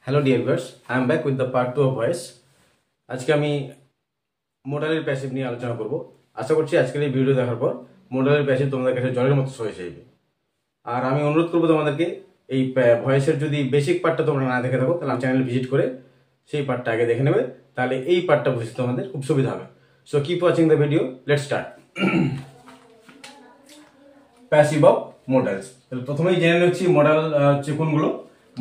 Hello dear viewers, I am back with the part 2 of voice. আজকে আমি মোডালের passive নিয়ে আলোচনা করব। আশা করছি আজকের এই ভিডিও দেখার পর মোডালের প্যাসিভ তোমাদের কাছে জলের মতো সহজ হয়ে যাবে। আর আমি অনুরোধ করবো তোমাদেরকে এই ভয়েসের যদি বেসিক পার্টটা তোমরা না দেখে থাকো তাহলে আমার চ্যানেল ভিজিট করে সেই পার্টটা আগে দেখে নেবে, তাহলে এই পার্টটা বুঝতে তোমাদের খুব সুবিধা হবে। So keep watching the video, let's start. Passive of modals. তাহলে প্রথমেই জেনে নিচ্ছি মোডাল হচ্ছে কোনগুলো।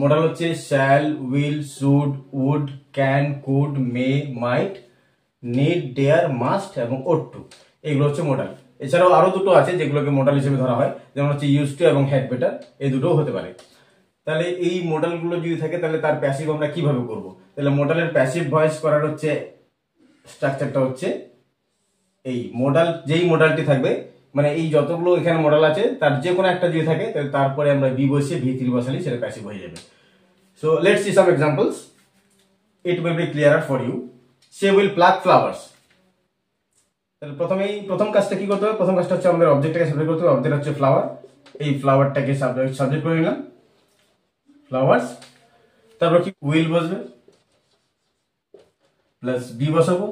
মোডাল হচ্ছে shall, will, should, would, can, could, may, might, need, dare, must এবং ওট টু, এগুলো হচ্ছে মোডাল। এছাড়াও আরো দুটো আছে যেগুলোকে মোডাল হিসেবে ধরা হয়, যেমন হচ্ছে ইউজ টু এবং হ্যাড বেটার, এই দুটোও হতে পারে। তাহলে এই মোডালগুলো যদি থাকে তাহলে তার প্যাসিভ আমরা কিভাবে করব? তাহলে মোডালের প্যাসিভ ভয়েস করার হচ্ছে স্ট্রাকচারটা হচ্ছে এই মোডাল, যেই মোডালটি থাকবে মানে এই যতগুলো এখানে মডেল আছে তার যে কোনো একটা যদি থাকে তাহলে তারপরে আমরা বি বসিয়ে ভি3 বসালে সেটা প্যাসিভ হয়ে যাবে। So let's see some examples, it will be clearer for you. She will pluck flowers. তাহলে প্রথম কাজটা কি করতে হবে? প্রথম কাজটা হচ্ছে আমাদের অবজেক্টটাকে সাবজেক্ট করতে হবে। অবজেক্ট হচ্ছে ফ্লাওয়ার, এই ফ্লাওয়ারটাকে সাবজেক্ট করে নিলাম ফ্লাওয়ার্স। তারপর কি উইল বসবে প্লাস বি বসাবো,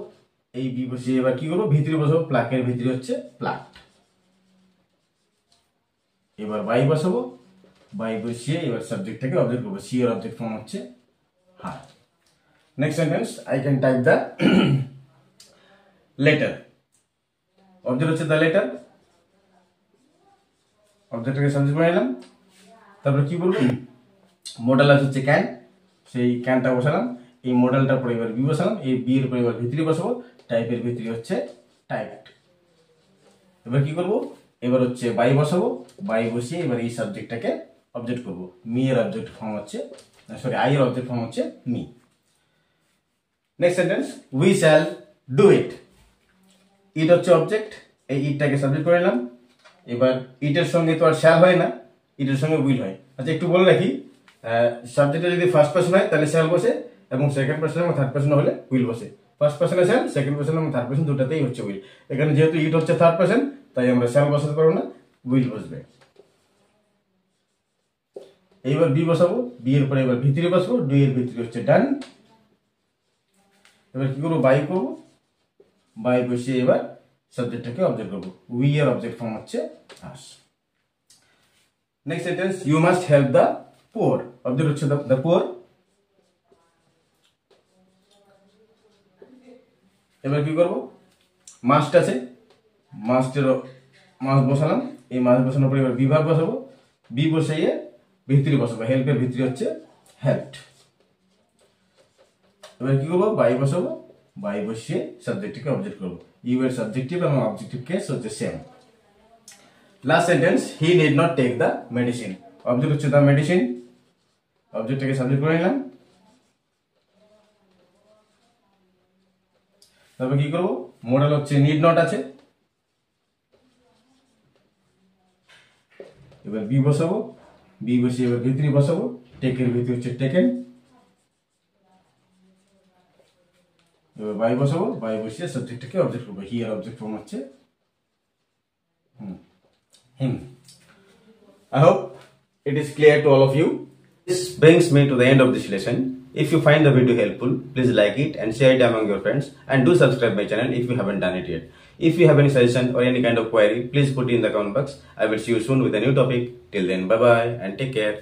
এই বি বসিয়ে এবার কি করবো ভি3 বসাবো, প্লাকের ভি3 হচ্ছে প্লাক। এবার বাই বসাবো, বাই বসিয়ে এবার সাবজেক্টটাকে অবজেক্ট করবো, সি এর অবজেক্ট ফর্ম হচ্ছে her. Next sentence, I can type the letter. Object হচ্ছে দ্য লেটার, অবজেক্টটাকে সাবজেক্ট করে নিলাম। তারপরে কি বলবো, মডেল হচ্ছে ক্যান, সেই ক্যানটা বসালাম, এই মডেলটার পরে এবার বি বসালাম, এই বি এর পরে এবার ভি3 বসাবো, টাইপের ভি3 হচ্ছে টাইপড। এবার কি করবো, এবার হচ্ছে বাই বসাবো, বাই বসিয়ে এবার এই সাবজেক্টটাকে অবজেক্ট করবো, মি এর অবজেক্ট ফর্ম হচ্ছে সরি আই এর অবজেক্ট ফর্ম হচ্ছে me. Next sentence, we shall do it. It হচ্ছে অবজেক্ট, এই ইটটাকে সাবজেক্ট করে নিলাম। এবার ইটের সঙ্গে তো আর শ্যাল হয় না, ইটের সঙ্গে উইল হয়। আচ্ছা একটু বলে রাখি, সাবজেক্টটা যদি ফার্স্ট পার্সন হয় তাহলে শ্যাল বসে, এবং সেকেন্ড পার্সন এবং থার্ড পার্সন হলে উইল বসে। ফার্স্ট পার্সনে শ্যাল, সেকেন্ড পার্সন এবং থার্ড পার্সন দুটাতেই হচ্ছে উইল। এখানে যেহেতু ইট হচ্ছে থার্ড পার্সন তাই আমরা শ্যাল বসাতে পারবো না, উইল বসবে। এইবার বি বসাবো, বি এর পরে এবার ভি3 বসাবো, ডু এর ভি3 হচ্ছে ডান। এবার কি করবো, বাই করবো, বাই বসিয়ে এবার সাবজেক্টটাকে অবজেক্ট করবো, উই এর অবজেক্ট ফর্ম হচ্ছে us. Next sentence, you must help the poor. Object হচ্ছে দ্য পুয়ার। এবার কি করবো, মাস্ট আছে, মাস্টের মাস্ট বসালাম, এই মাস্ট বসানোর পরে এবার বিভাগ বসাবো, বি বসাইয়ে ভি3 বসাবো, হেল্পের ভি3 হচ্ছে হেল্পড। এবার কি করবো, বাই বসাবো, বাই বসিয়ে সাবজেক্টকে অবজেক্ট করবো, ইউ এর সাবজেক্টিভ এবং অবজেক্টিভ কেস হচ্ছে same. Last sentence, he need not take the medicine. Object হচ্ছে দ্য মেডিসিন, অবজেক্টটাকে সাবজেক্ট করে নিলাম। তারপর কি করবো, মডেল হচ্ছে নিড নট আছে, এবার বি বসাবো, বি বসিয়ে এবার ভি3 বসাবো, টেকের ভি3 হচ্ছে টেকেন। এবার বাই বসাবো, বাই বসিয়ে সাবজেক্টটাকে অবজেক্ট করবো, হি এর অবজেক্ট ফর্ম হচ্ছে him. I hope it is clear to all of you. This brings me to the end of this lesson. If you find the video helpful, please like it and share it among your friends, and do subscribe my channel if you haven't done it yet. If you have any suggestion or any kind of query, please put it in the comment box. I will see you soon with a new topic. Till then, bye bye and take care.